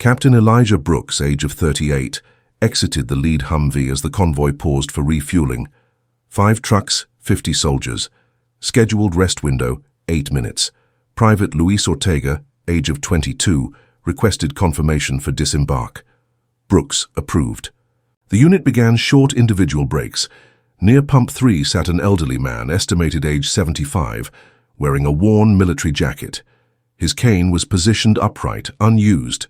Captain Elijah Brooks, age of 38, exited the lead Humvee as the convoy paused for refueling. 5 trucks, 50 soldiers. Scheduled rest window, 8 minutes. Private Luis Ortega, age of 22, requested confirmation for disembark. Brooks approved. The unit began short individual breaks. Near Pump 3 sat an elderly man, estimated age 75, wearing a worn military jacket. His cane was positioned upright, unused.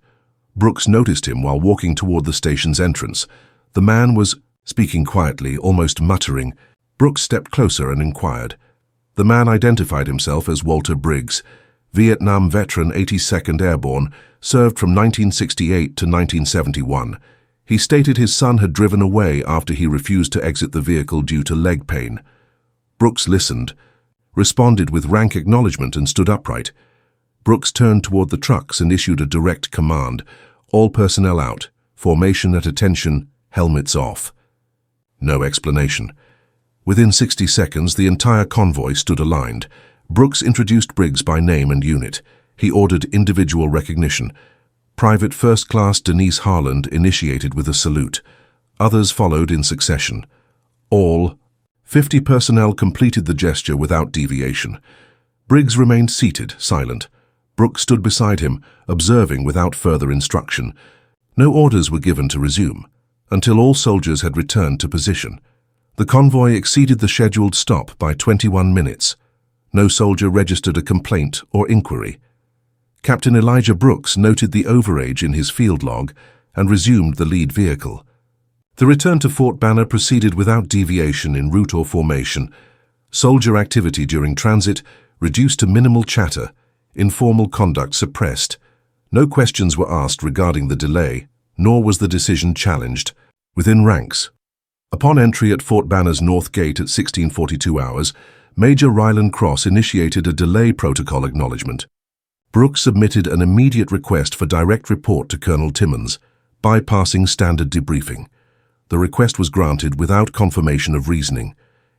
Brooks noticed him while walking toward the station's entrance. The man was speaking quietly, almost muttering. Brooks stepped closer and inquired. The man identified himself as Walter Briggs, Vietnam veteran, 82nd Airborne, served from 1968 to 1971. He stated his son had driven away after he refused to exit the vehicle due to leg pain. Brooks listened, responded with rank acknowledgement and stood upright. Brooks turned toward the trucks and issued a direct command. All personnel out, formation at attention, helmets off. No explanation. Within 60 seconds, the entire convoy stood aligned. Brooks introduced Briggs by name and unit. He ordered individual recognition. Private First Class Denise Harland initiated with a salute. Others followed in succession. All 50 personnel completed the gesture without deviation. Briggs remained seated, silent. Brooks stood beside him, observing without further instruction. No orders were given to resume, until all soldiers had returned to position. The convoy exceeded the scheduled stop by 21 minutes. No soldier registered a complaint or inquiry. Captain Elijah Brooks noted the overage in his field log and resumed the lead vehicle. The return to Fort Banner proceeded without deviation in route or formation. Soldier activity during transit reduced to minimal chatter, informal conduct suppressed. No questions were asked regarding the delay, nor was the decision challenged. Within ranks. Upon entry at Fort Banner's North Gate at 1642 hours, Major Ryland Cross initiated a delay protocol acknowledgement. Brooks submitted an immediate request for direct report to Colonel Timmons, bypassing standard debriefing. The request was granted without confirmation of reasoning.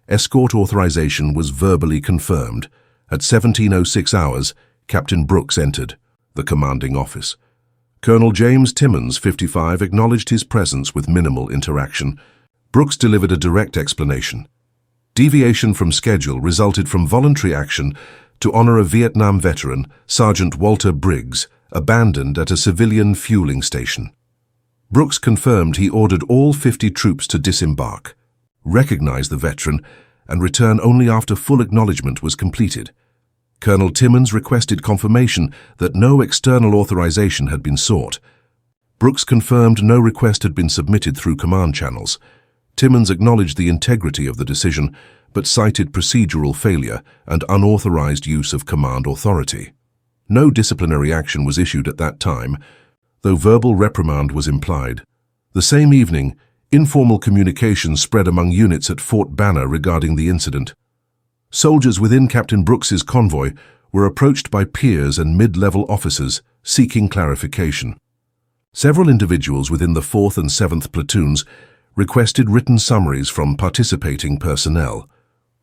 Escort authorization was verbally confirmed. At 1706 hours, Captain Brooks entered the commanding office. Colonel James Timmons, 55, acknowledged his presence with minimal interaction. Brooks delivered a direct explanation. Deviation from schedule resulted from voluntary action to honor a Vietnam veteran, Sergeant Walter Briggs, abandoned at a civilian fueling station. Brooks confirmed he ordered all 50 troops to disembark, recognize the veteran, and return only after full acknowledgement was completed. Colonel Timmons requested confirmation that no external authorization had been sought. Brooks confirmed no request had been submitted through command channels. Timmons acknowledged the integrity of the decision, but cited procedural failure and unauthorized use of command authority. No disciplinary action was issued at that time, though verbal reprimand was implied. The same evening, informal communication spread among units at Fort Banner regarding the incident. Soldiers within Captain Brooks's convoy were approached by peers and mid-level officers seeking clarification. Several individuals within the 4th and 7th platoons requested written summaries from participating personnel.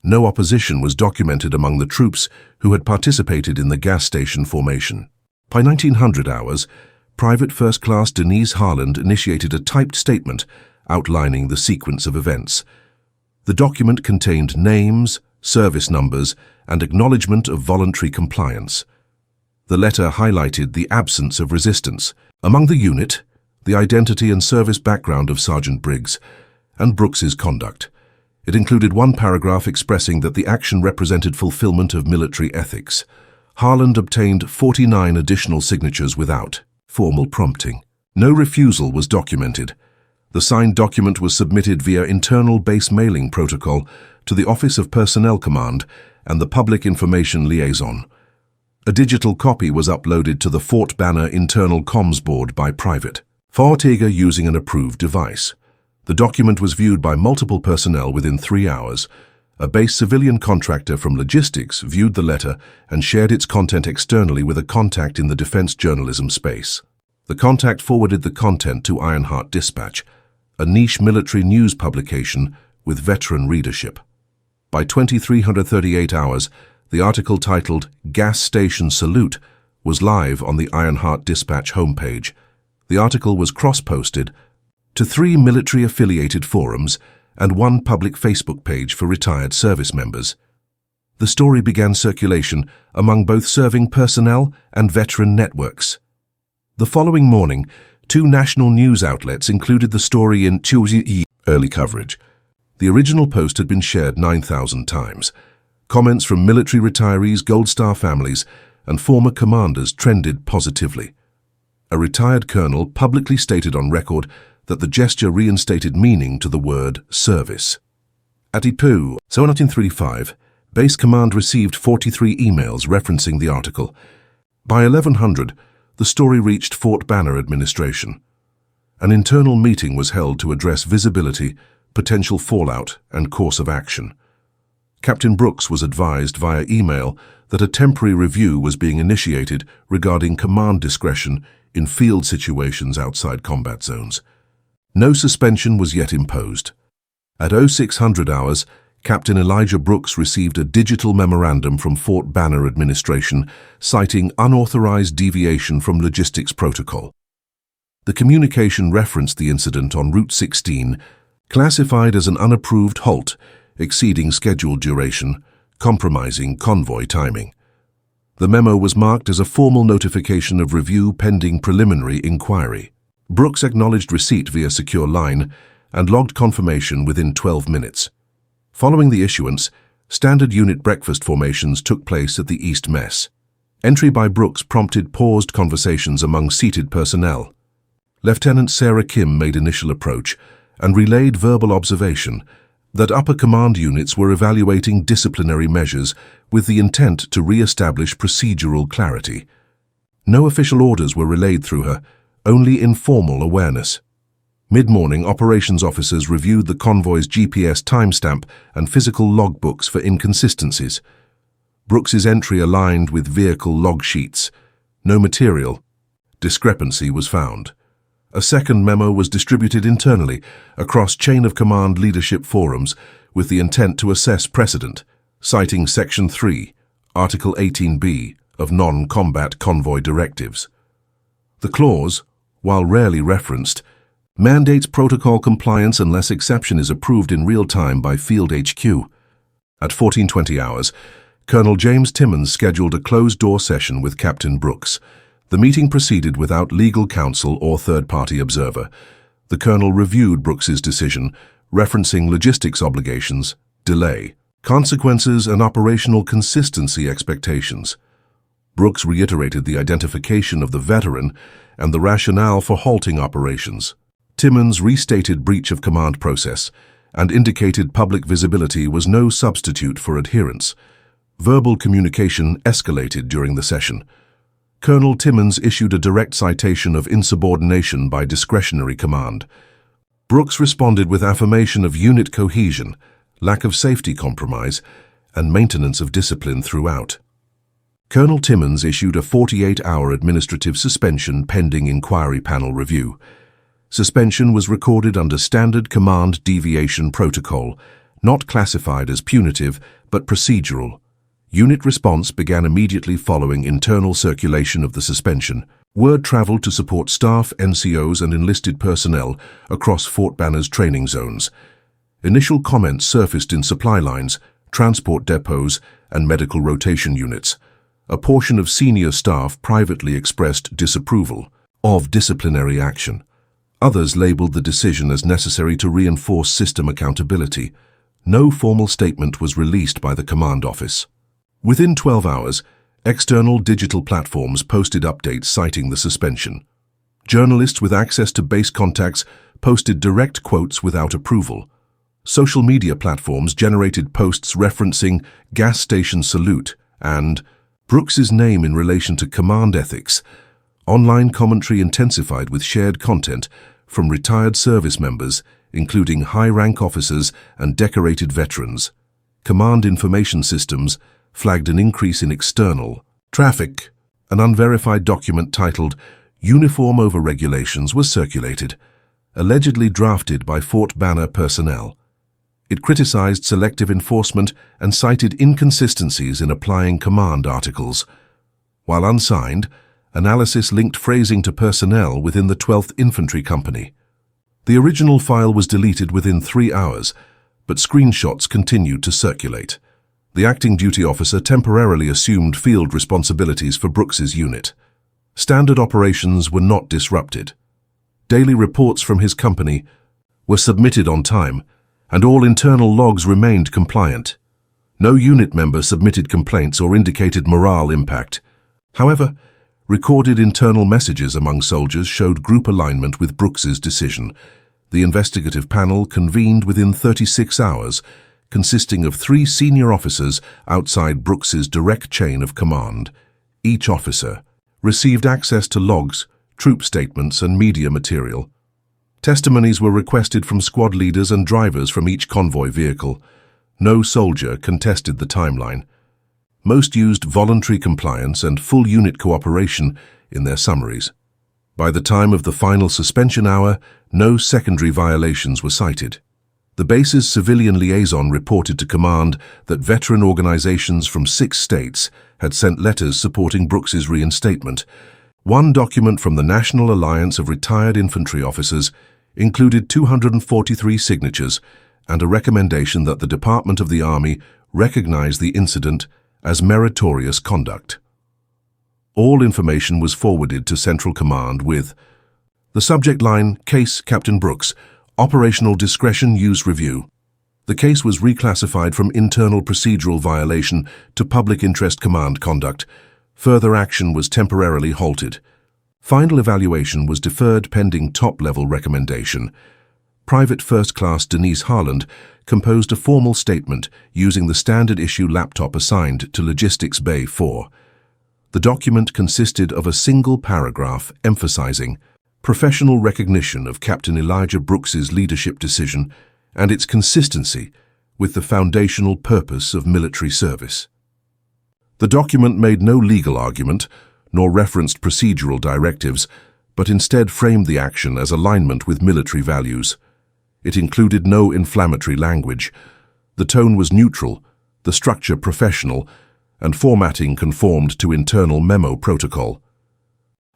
No opposition was documented among the troops who had participated in the gas station formation. By 1900 hours, Private First Class Denise Harland initiated a typed statement outlining the sequence of events. The document contained names, service numbers, and acknowledgement of voluntary compliance. The letter highlighted the absence of resistance among the unit, the identity and service background of Sergeant Briggs, and Brooks's conduct. It included one paragraph expressing that the action represented fulfillment of military ethics. Harland obtained 49 additional signatures without formal prompting. No refusal was documented. The signed document was submitted via internal base mailing protocol to the Office of Personnel Command and the Public Information Liaison. A digital copy was uploaded to the Fort Banner internal comms board by Private Ortega using an approved device. The document was viewed by multiple personnel within 3 hours. A base civilian contractor from logistics viewed the letter and shared its content externally with a contact in the defense journalism space. The contact forwarded the content to Ironheart Dispatch, a niche military news publication with veteran readership. By 2338 hours, the article titled "Gas Station Salute" was live on the Ironheart Dispatch homepage. The article was cross-posted to 3 military-affiliated forums and 1 public Facebook page for retired service members. The story began circulation among both serving personnel and veteran networks. The following morning, 2 national news outlets included the story in early coverage. The original post had been shared 9,000 times. Comments from military retirees, Gold Star families, and former commanders trended positively. A retired colonel publicly stated on record that the gesture reinstated meaning to the word service. At IPU, 1935, Base Command received 43 emails referencing the article. By 1100, the story reached Fort Banner administration. An internal meeting was held to address visibility, potential fallout, and course of action. Captain Brooks was advised via email that a temporary review was being initiated regarding command discretion in field situations outside combat zones. No suspension was yet imposed. At 0600 hours, Captain Elijah Brooks received a digital memorandum from Fort Banner administration citing unauthorized deviation from logistics protocol. The communication referenced the incident on Route 16, classified as an unapproved halt, exceeding scheduled duration, compromising convoy timing. The memo was marked as a formal notification of review pending preliminary inquiry. Brooks acknowledged receipt via secure line and logged confirmation within 12 minutes. Following the issuance, standard unit breakfast formations took place at the East Mess. Entry by Brooks prompted paused conversations among seated personnel. Lieutenant Sarah Kim made initial approach and relayed verbal observation that upper command units were evaluating disciplinary measures with the intent to re-establish procedural clarity. No official orders were relayed through her, only informal awareness. Mid-morning, operations officers reviewed the convoy's GPS timestamp and physical logbooks for inconsistencies. Brooks's entry aligned with vehicle log sheets. No material discrepancy was found. A second memo was distributed internally across chain-of-command leadership forums with the intent to assess precedent, citing Section 3, Article 18b of non-combat convoy directives. The clause, while rarely referenced, mandates protocol compliance unless exception is approved in real time by Field HQ. At 1420 hours, Colonel James Timmons scheduled a closed-door session with Captain Brooks. The meeting proceeded without legal counsel or third-party observer. The colonel reviewed Brooks's decision, referencing logistics obligations, delay, consequences, and operational consistency expectations. Brooks reiterated the identification of the veteran and the rationale for halting operations. Timmons restated breach of command process and indicated public visibility was no substitute for adherence. Verbal communication escalated during the session. Colonel Timmons issued a direct citation of insubordination by discretionary command. Brooks responded with affirmation of unit cohesion, lack of safety compromise, and maintenance of discipline throughout. Colonel Timmons issued a 48-hour administrative suspension pending inquiry panel review. Suspension was recorded under standard command deviation protocol, not classified as punitive but procedural. Unit response began immediately following internal circulation of the suspension. Word traveled to support staff, NCOs, and enlisted personnel across Fort Banner's training zones. Initial comments surfaced in supply lines, transport depots, and medical rotation units. A portion of senior staff privately expressed disapproval of disciplinary action. Others labeled the decision as necessary to reinforce system accountability. No formal statement was released by the command office. Within 12 hours, external digital platforms posted updates citing the suspension. Journalists with access to base contacts posted direct quotes without approval. Social media platforms generated posts referencing gas station salute and Brooks's name in relation to command ethics. Online commentary intensified with shared content from retired service members, including high-rank officers and decorated veterans. Command information systems flagged an increase in external traffic. An unverified document titled Uniform Over Regulations was circulated, allegedly drafted by Fort Banner personnel. It criticized selective enforcement and cited inconsistencies in applying command articles. While unsigned, Analysis linked phrasing to personnel within the 12th Infantry Company. The original file was deleted within 3 hours, but screenshots continued to circulate. The acting duty officer temporarily assumed field responsibilities for Brooks's unit. Standard operations were not disrupted. Daily reports from his company were submitted on time, and all internal logs remained compliant. No unit member submitted complaints or indicated morale impact. However, recorded internal messages among soldiers showed group alignment with Brooks's decision. The investigative panel convened within 36 hours, consisting of 3 senior officers outside Brooks's direct chain of command. Each officer received access to logs, troop statements, and media material. Testimonies were requested from squad leaders and drivers from each convoy vehicle. No soldier contested the timeline. Most used voluntary compliance and full unit cooperation in their summaries. By the time of the final suspension hour, no secondary violations were cited. The base's civilian liaison reported to command that veteran organizations from 6 states had sent letters supporting Brooks's reinstatement. One document from the National Alliance of Retired Infantry Officers included 243 signatures and a recommendation that the Department of the Army recognize the incident as meritorious conduct. All information was forwarded to Central Command with the subject line, Case Captain Brooks, Operational Discretion Use Review. The case was reclassified from internal procedural violation to public interest command conduct. Further action was temporarily halted. Final evaluation was deferred pending top-level recommendation. Private First Class Denise Harland composed a formal statement using the standard-issue laptop assigned to Logistics Bay 4. The document consisted of a single paragraph emphasizing professional recognition of Captain Elijah Brooks's leadership decision and its consistency with the foundational purpose of military service. The document made no legal argument, nor referenced procedural directives, but instead framed the action as alignment with military values. It included no inflammatory language. The tone was neutral, the structure professional, and formatting conformed to internal memo protocol.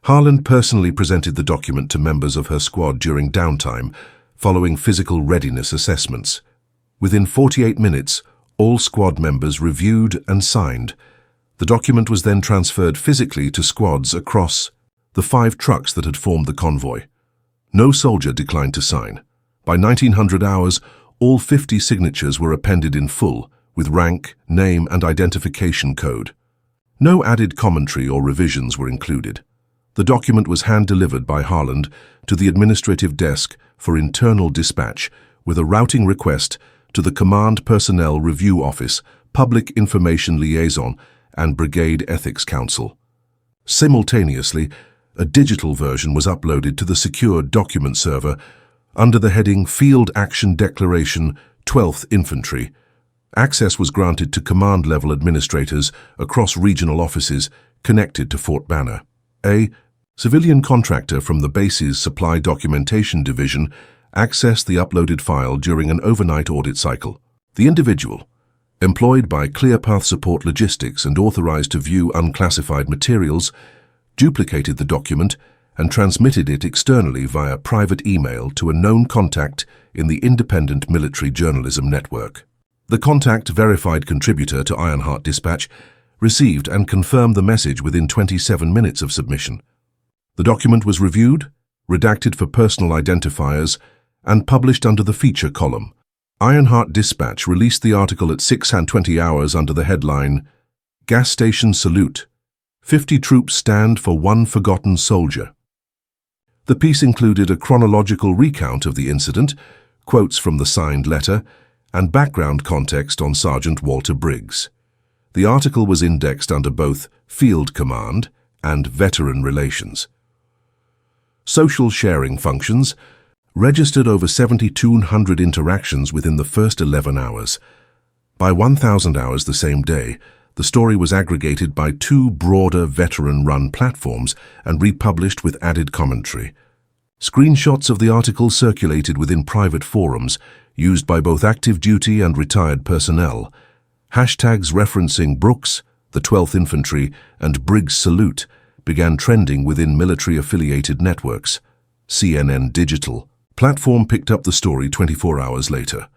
Harland personally presented the document to members of her squad during downtime, following physical readiness assessments. Within 48 minutes, all squad members reviewed and signed. The document was then transferred physically to squads across the 5 trucks that had formed the convoy. No soldier declined to sign. By 1900 hours, all 50 signatures were appended in full, with rank, name, and identification code. No added commentary or revisions were included. The document was hand-delivered by Harland to the administrative desk for internal dispatch, with a routing request to the Command Personnel Review Office, Public Information Liaison, and Brigade Ethics Council. Simultaneously, a digital version was uploaded to the secure document server under the heading Field Action Declaration, 12th Infantry. Access was granted to command-level administrators across regional offices connected to Fort Banner. A civilian contractor from the base's Supply Documentation Division accessed the uploaded file during an overnight audit cycle. The individual, employed by ClearPath Support Logistics and authorized to view unclassified materials, duplicated the document and transmitted it externally via private email to a known contact in the Independent Military Journalism Network. The contact verified contributor to Ironheart Dispatch received and confirmed the message within 27 minutes of submission. The document was reviewed, redacted for personal identifiers, and published under the feature column. Ironheart Dispatch released the article at 6:20 hours under the headline, Gas Station Salute. 50 troops stand for one forgotten soldier. The piece included a chronological recount of the incident, quotes from the signed letter, and background context on Sergeant Walter Briggs. The article was indexed under both Field Command and Veteran Relations. Social sharing functions registered over 7,200 interactions within the first 11 hours. By 1,000 hours the same day, the story was aggregated by 2 broader veteran-run platforms and republished with added commentary. Screenshots of the article circulated within private forums used by both active duty and retired personnel. Hashtags referencing Brooks, the 12th Infantry, and Briggs Salute began trending within military-affiliated networks. CNN Digital platform picked up the story 24 hours later.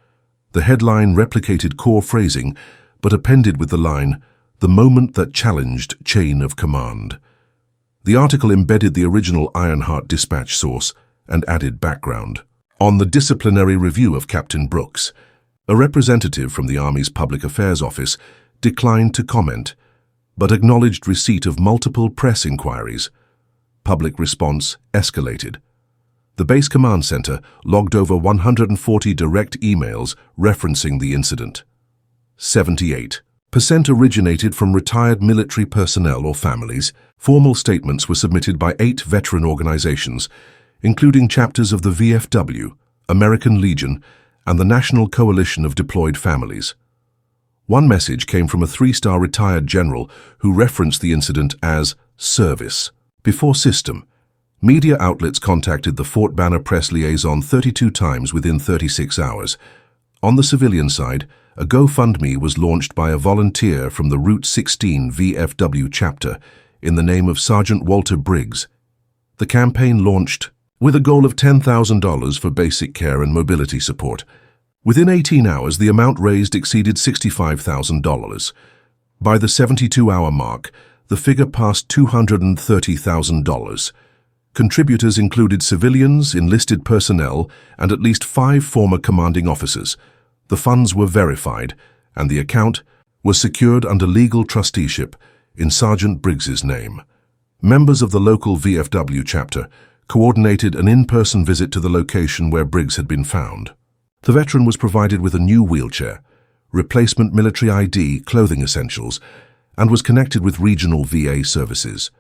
The headline replicated core phrasing, but appended with the line, "The moment that challenged chain of command." The article embedded the original Ironheart Dispatch source and added background. On the disciplinary review of Captain Brooks, a representative from the Army's Public Affairs Office declined to comment, but acknowledged receipt of multiple press inquiries. Public response escalated. The Base Command Center logged over 140 direct emails referencing the incident. 78% originated from retired military personnel or families. Formal statements were submitted by 8 veteran organizations, including chapters of the VFW, American Legion, and the National Coalition of Deployed Families. One message came from a 3-star retired general who referenced the incident as service before system. Media outlets contacted the Fort Banner press liaison 32 times within 36 hours. On the civilian side, a GoFundMe was launched by a volunteer from the Route 16 VFW chapter in the name of Sergeant Walter Briggs. The campaign launched with a goal of $10,000 for basic care and mobility support. Within 18 hours, the amount raised exceeded $65,000. By the 72-hour mark, the figure passed $230,000. Contributors included civilians, enlisted personnel, and at least 5 former commanding officers. The funds were verified, and the account was secured under legal trusteeship in Sergeant Briggs's name. Members of the local VFW chapter coordinated an in-person visit to the location where Briggs had been found. The veteran was provided with a new wheelchair, replacement military ID, clothing essentials, and was connected with regional VA services.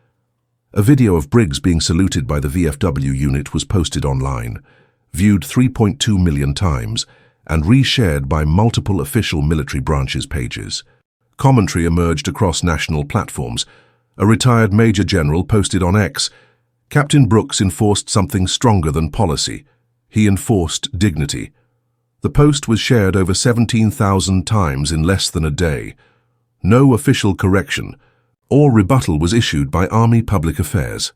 A video of Briggs being saluted by the VFW unit was posted online, viewed 3.2 million times, and reshared by multiple official military branches' pages. Commentary emerged across national platforms. A retired Major General posted on X, "Captain Brooks enforced something stronger than policy. He enforced dignity." The post was shared over 17,000 times in less than a day. No official correction or rebuttal was issued by Army Public Affairs.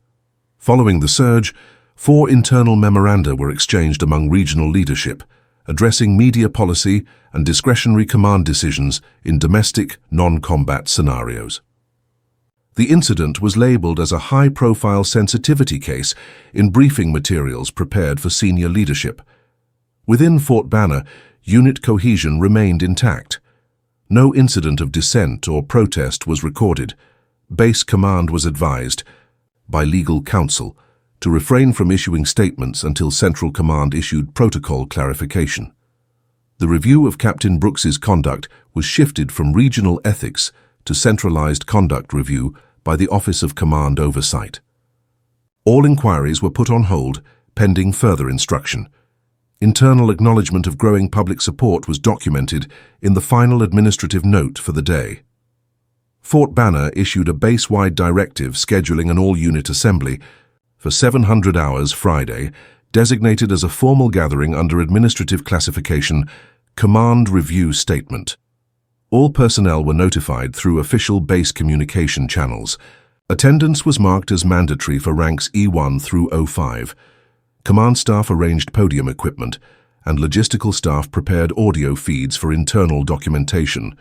Following the surge, 4 internal memoranda were exchanged among regional leadership, addressing media policy and discretionary command decisions in domestic, non-combat scenarios. The incident was labeled as a high-profile sensitivity case in briefing materials prepared for senior leadership. Within Fort Banner, unit cohesion remained intact. No incident of dissent or protest was recorded. Base command was advised, by legal counsel, to refrain from issuing statements until Central Command issued protocol clarification. The review of Captain Brooks's conduct was shifted from regional ethics to centralized conduct review by the Office of Command Oversight. All inquiries were put on hold, pending further instruction. Internal acknowledgement of growing public support was documented in the final administrative note for the day. Fort Banner issued a base-wide directive scheduling an all-unit assembly for 700 hours Friday, designated as a formal gathering under administrative classification Command Review Statement. All personnel were notified through official base communication channels. Attendance was marked as mandatory for ranks E1 through O5. Command staff arranged podium equipment, and logistical staff prepared audio feeds for internal documentation.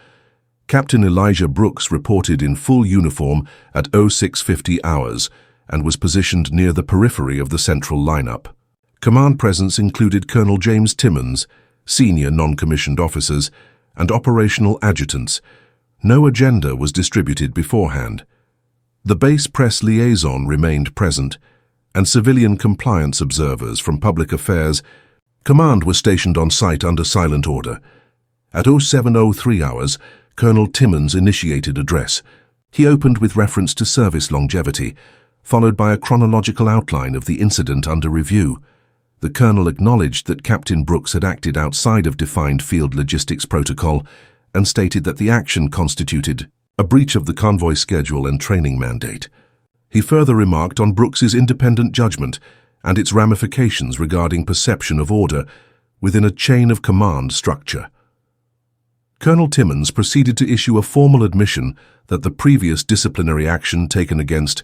Captain Elijah Brooks reported in full uniform at 0650 hours and was positioned near the periphery of the central lineup. Command presence included Colonel James Timmons, senior non-commissioned officers, and operational adjutants. No agenda was distributed beforehand. The base press liaison remained present, and civilian compliance observers from public affairs. Command was stationed on site under silent order. At 0703 hours, Colonel Timmons initiated address. He opened with reference to service longevity, followed by a chronological outline of the incident under review. The colonel acknowledged that Captain Brooks had acted outside of defined field logistics protocol and stated that the action constituted a breach of the convoy schedule and training mandate. He further remarked on Brooks's independent judgment and its ramifications regarding perception of order within a chain of command structure. Colonel Timmons proceeded to issue a formal admission that the previous disciplinary action taken against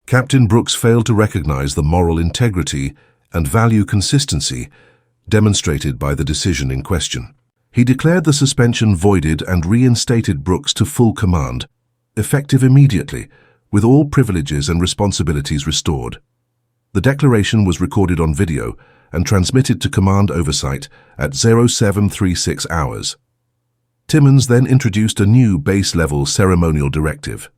Captain Brooks failed to recognize the moral integrity and value consistency demonstrated by the decision in question. He declared the suspension voided and reinstated Brooks to full command, effective immediately, with all privileges and responsibilities restored. The declaration was recorded on video and transmitted to command oversight at 0736 hours. Timmins then introduced a new base-level ceremonial directive.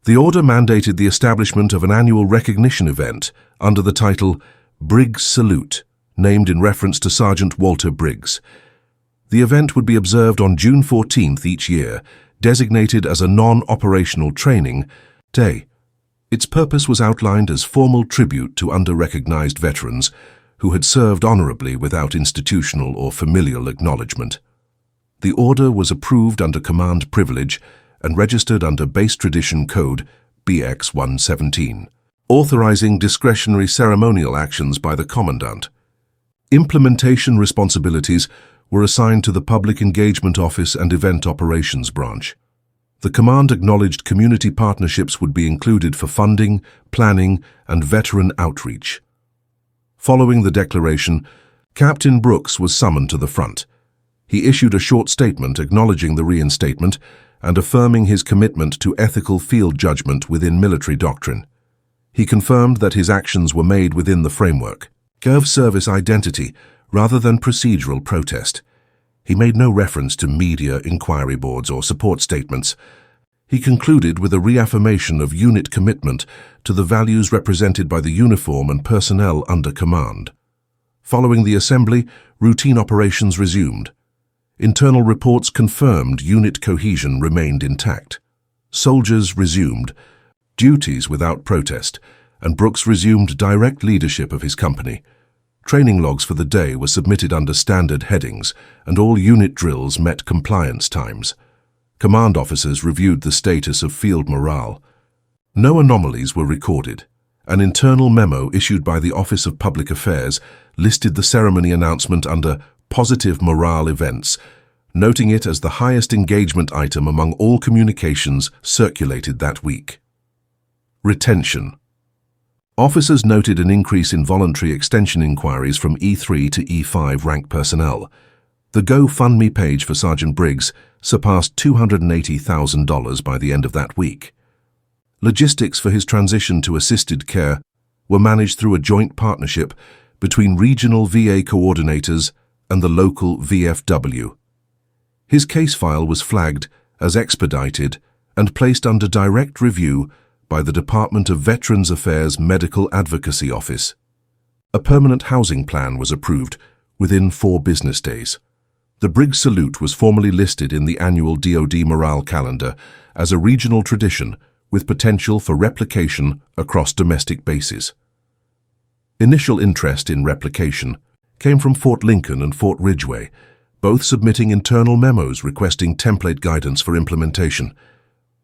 The order mandated the establishment of an annual recognition event under the title Briggs Salute, named in reference to Sergeant Walter Briggs. The event would be observed on June 14th each year, designated as a non-operational training day. Its purpose was outlined as formal tribute to under-recognized veterans who had served honorably without institutional or familial acknowledgement. The order was approved under command privilege and registered under Base Tradition Code BX 117, authorizing discretionary ceremonial actions by the Commandant. Implementation responsibilities were assigned to the Public Engagement Office and Event Operations Branch. The command acknowledged community partnerships would be included for funding, planning, and veteran outreach. Following the declaration, Captain Brooks was summoned to the front. He issued a short statement acknowledging the reinstatement and affirming his commitment to ethical field judgment within military doctrine. He confirmed that his actions were made within the framework of service identity rather than procedural protest. He made no reference to media, inquiry boards, or support statements. He concluded with a reaffirmation of unit commitment to the values represented by the uniform and personnel under command. Following the assembly, routine operations resumed. Internal reports confirmed unit cohesion remained intact. Soldiers resumed duties without protest, and Brooks resumed direct leadership of his company. Training logs for the day were submitted under standard headings, and all unit drills met compliance times. Command officers reviewed the status of field morale. No anomalies were recorded. An internal memo issued by the Office of Public Affairs listed the ceremony announcement under Positive Morale Events, noting it as the highest engagement item among all communications circulated that week. Retention. Officers noted an increase in voluntary extension inquiries from E3 to E5 rank personnel. The GoFundMe page for Sergeant Briggs surpassed $280,000 by the end of that week. Logistics for his transition to assisted care were managed through a joint partnership between regional VA coordinators and the local VFW. His case file was flagged as expedited and placed under direct review by the Department of Veterans Affairs Medical Advocacy Office. A permanent housing plan was approved within 4 business days. The Briggs Salute was formally listed in the annual DoD Morale Calendar as a regional tradition with potential for replication across domestic bases. Initial interest in replication came from Fort Lincoln and Fort Ridgeway, both submitting internal memos requesting template guidance for implementation.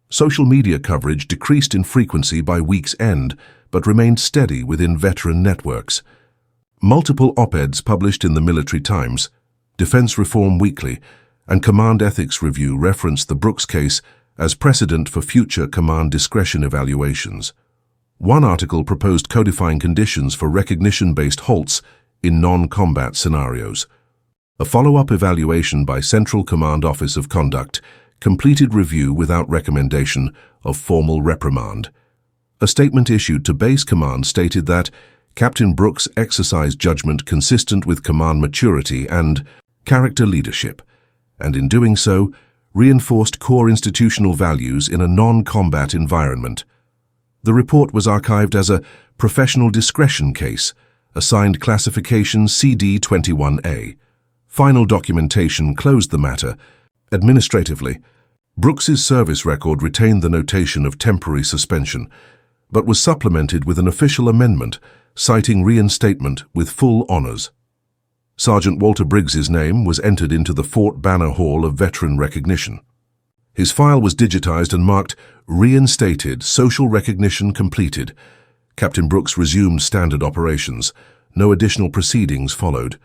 Social media coverage decreased in frequency by week's end, but remained steady within veteran networks. Multiple op-eds published in the Military Times, Defense Reform Weekly, and Command Ethics Review referenced the Brooks case as precedent for future command discretion evaluations. One article proposed codifying conditions for recognition-based halts in non-combat scenarios. A follow-up evaluation by Central Command Office of Conduct completed review without recommendation of formal reprimand. A statement issued to Base Command stated that Captain Brooks exercised judgment consistent with command maturity and character leadership, and in doing so, reinforced core institutional values in a non-combat environment. The report was archived as a professional discretion case, assigned classification CD21A. Final documentation closed the matter. Administratively, Brooks's service record retained the notation of temporary suspension, but was supplemented with an official amendment citing reinstatement with full honors. Sergeant Walter Briggs's name was entered into the Fort Banner Hall of Veteran Recognition. His file was digitized and marked Reinstated, Social Recognition Completed. Captain Brooks resumed standard operations. No additional proceedings followed.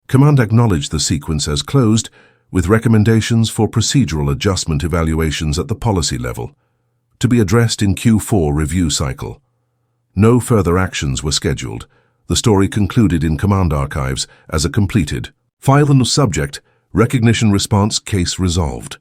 Command acknowledged the sequence as closed, with recommendations for procedural adjustment evaluations at the policy level, to be addressed in Q4 review cycle. No further actions were scheduled. The story concluded in command archives as a completed. File and subject, recognition response, case resolved.